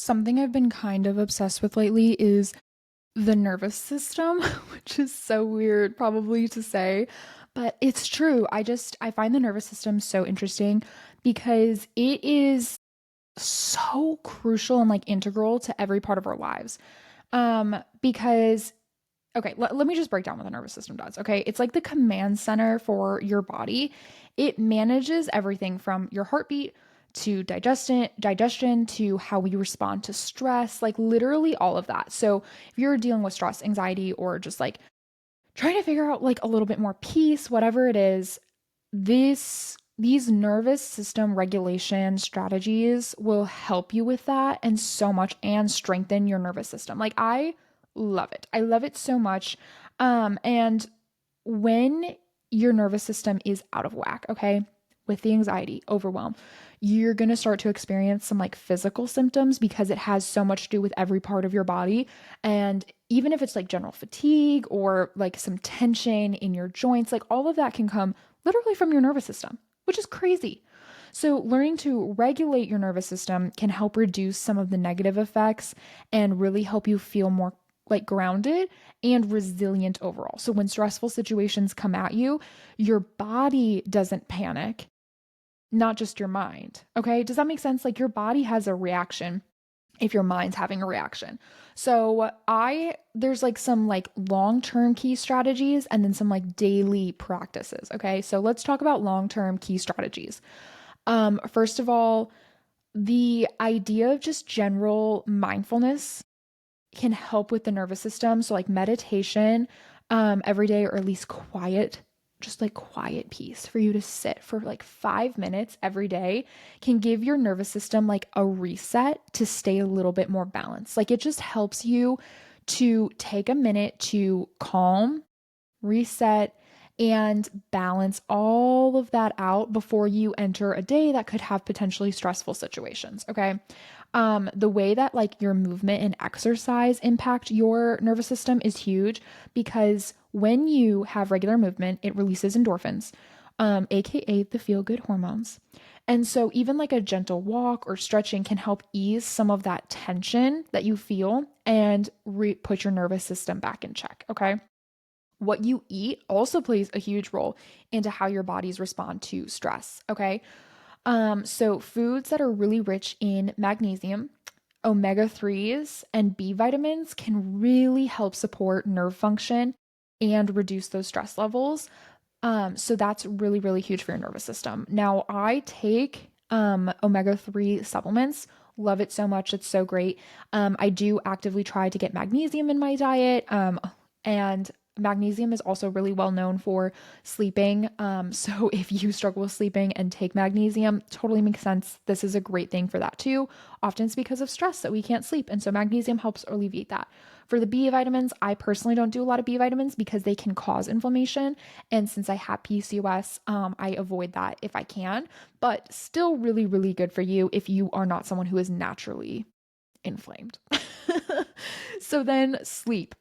Something I've been kind of obsessed with lately is the nervous system, which is so weird probably to say, but it's true. I find the nervous system so interesting because it is so crucial and like integral to every part of our lives. Because okay, let me just break down what the nervous system does. Okay, it's like the command center for your body. It manages everything from your heartbeat to digestion to how we respond to stress, like literally all of that. So if you're dealing with stress, anxiety, or just like trying to figure out like a little bit more peace, whatever it is, these nervous system regulation strategies will help you with that and so much and strengthen your nervous system. Like I love it. I love it so much. And when your nervous system is out of whack, okay, with the anxiety, overwhelm, you're going to start to experience some like physical symptoms because it has so much to do with every part of your body. And even if it's like general fatigue or like some tension in your joints, like all of that can come literally from your nervous system, which is crazy. So, learning to regulate your nervous system can help reduce some of the negative effects and really help you feel more like grounded and resilient overall. So, when stressful situations come at you, your body doesn't panic, not just your mind. Okay. Does that make sense? Like your body has a reaction if your mind's having a reaction. So there's like some like long-term key strategies and then some like daily practices. Okay. So let's talk about long-term key strategies. First of all, the idea of just general mindfulness can help with the nervous system. So like meditation, every day, or at least quiet, just like quiet peace for you to sit for like 5 minutes every day can give your nervous system like a reset to stay a little bit more balanced. Like it just helps you to take a minute to calm, reset, and balance all of that out before you enter a day that could have potentially stressful situations. Okay. The way that like your movement and exercise impact your nervous system is huge because when you have regular movement, it releases endorphins, aka the feel good hormones. And so, even like a gentle walk or stretching can help ease some of that tension that you feel and put your nervous system back in check. Okay. What you eat also plays a huge role into how your bodies respond to stress. Okay. So foods that are really rich in magnesium, omega 3s, and B vitamins can really help support nerve function and reduce those stress levels. So that's really, really huge for your nervous system. Now, I take omega 3 supplements. Love it so much. It's so great. I do actively try to get magnesium in my diet. And magnesium is also really well known for sleeping. So if you struggle with sleeping and take magnesium, totally makes sense. This is a great thing for that too. Often it's because of stress that we can't sleep. And so magnesium helps alleviate that. For the B vitamins, I personally don't do a lot of B vitamins because they can cause inflammation. And since I have PCOS, I avoid that if I can, but still really, really good for you if you are not someone who is naturally inflamed. So then sleep.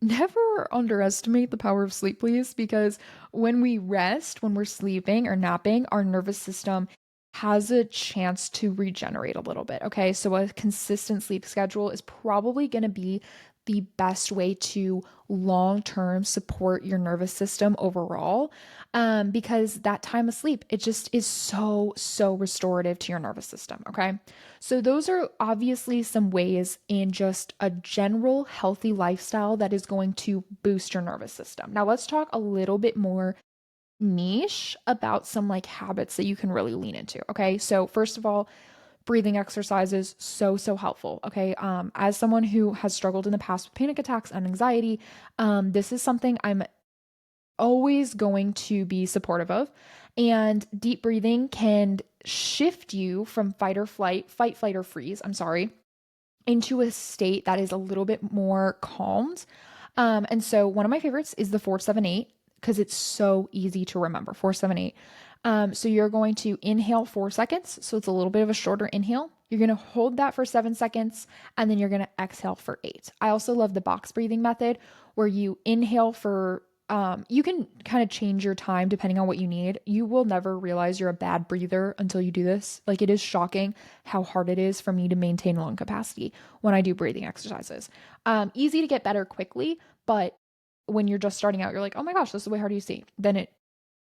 Never underestimate the power of sleep, please, because when we rest, when we're sleeping or napping, our nervous system has a chance to regenerate a little bit. Okay. So a consistent sleep schedule is probably going to be the best way to long term support your nervous system overall. Because that time of sleep, it just is so, so restorative to your nervous system. Okay. So, those are obviously some ways in just a general healthy lifestyle that is going to boost your nervous system. Now, let's talk a little bit more niche about some like habits that you can really lean into. Okay. So, first of all, breathing exercises so helpful. Okay. As someone who has struggled in the past with panic attacks and anxiety, this is something I'm always going to be supportive of. And deep breathing can shift you from fight, flight, or freeze, I'm sorry, into a state that is a little bit more calmed. And so one of my favorites is the 478 because it's so easy to remember. 478. So you're going to inhale 4 seconds. So it's a little bit of a shorter inhale. You're going to hold that for 7 seconds and then you're going to exhale for 8. I also love the box breathing method where you inhale for You can kind of change your time depending on what you need. You will never realize you're a bad breather until you do this. Like, it is shocking how hard it is for me to maintain lung capacity when I do breathing exercises. Easy to get better quickly, but when you're just starting out, you're like, oh my gosh, this is way harder you see. Then it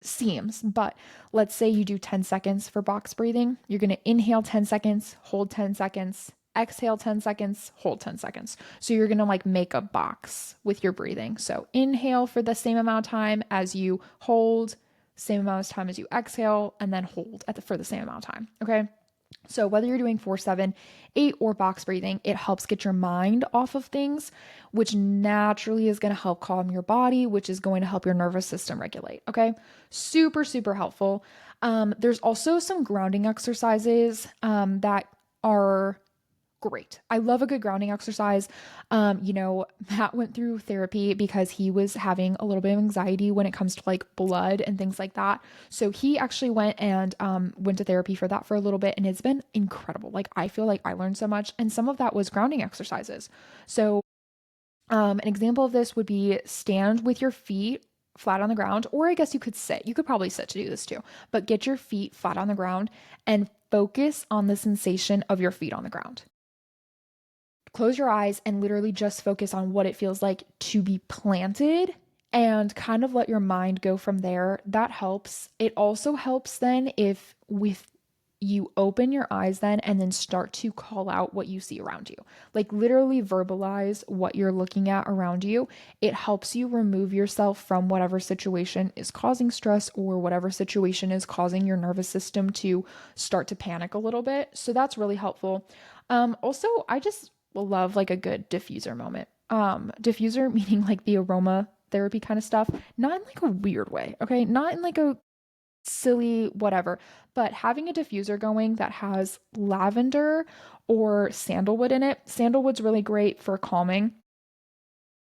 seems. But let's say you do 10 seconds for box breathing. You're going to inhale 10 seconds, hold 10 seconds, exhale 10 seconds, hold 10 seconds. So you're going to like make a box with your breathing. So inhale for the same amount of time as you hold, same amount of time as you exhale, and then hold for the same amount of time. Okay. So whether you're doing 4, 7, 8, or box breathing, it helps get your mind off of things, which naturally is going to help calm your body, which is going to help your nervous system regulate. Okay. Super, super helpful. There's also some grounding exercises that are great. I love a good grounding exercise. Matt went through therapy because he was having a little bit of anxiety when it comes to like blood and things like that. So he actually went to therapy for that for a little bit, and it's been incredible. Like, I feel like I learned so much, and some of that was grounding exercises. So an example of this would be stand with your feet flat on the ground, or I guess you could sit. You could probably sit to do this too, but get your feet flat on the ground and focus on the sensation of your feet on the ground. Close your eyes and literally just focus on what it feels like to be planted and kind of let your mind go from there. That helps. It also helps then if with you open your eyes then and then start to call out what you see around you. Like, literally verbalize what you're looking at around you. It helps you remove yourself from whatever situation is causing stress or whatever situation is causing your nervous system to start to panic a little bit. So that's really helpful. Also, I just love like a good diffuser moment. Diffuser meaning like the aroma therapy kind of stuff, not in like a weird way, okay? Not in like a silly whatever, but having a diffuser going that has lavender or sandalwood in it. Sandalwood's really great for calming.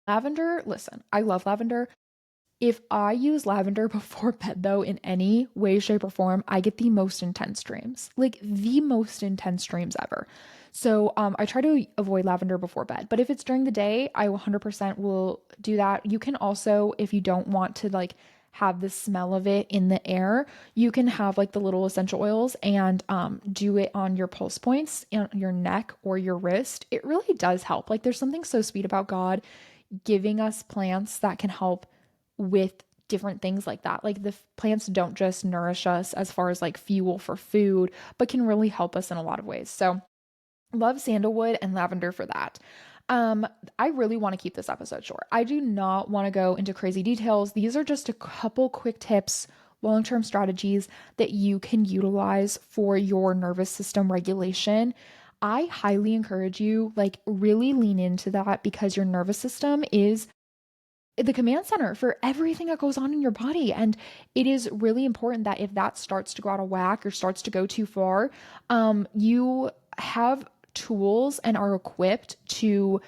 Lavender, listen, I love lavender. If I use lavender before bed, though, in any way, shape, or form, I get the most intense dreams, like the most intense dreams ever. So I try to avoid lavender before bed. But if it's during the day, I 100% will do that. You can also, if you don't want to like have the smell of it in the air, you can have like the little essential oils and do it on your pulse points, on your neck or your wrist. It really does help. Like, there's something so sweet about God giving us plants that can help with different things like that. Like, the plants don't just nourish us as far as like fuel for food, but can really help us in a lot of ways. So, love sandalwood and lavender for that. Um, I really want to keep this episode short. I do not want to go into crazy details. These are just a couple quick tips, long-term strategies that you can utilize for your nervous system regulation. I highly encourage you, like, really lean into that because your nervous system is the command center for everything that goes on in your body. And it is really important that if that starts to go out of whack or starts to go too far, you have tools and are equipped to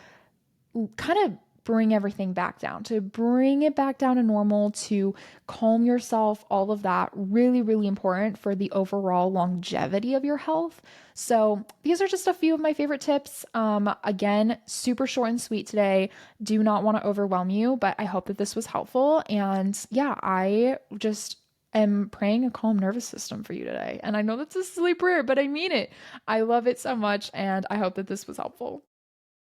kind of bring everything back down, to bring it back down to normal, to calm yourself, all of that. Really, really important for the overall longevity of your health. So, these are just a few of my favorite tips. Again, super short and sweet today. Do not want to overwhelm you, but I hope that this was helpful. And yeah, I just am praying a calm nervous system for you today. And I know that's a silly prayer, but I mean it. I love it so much, and I hope that this was helpful.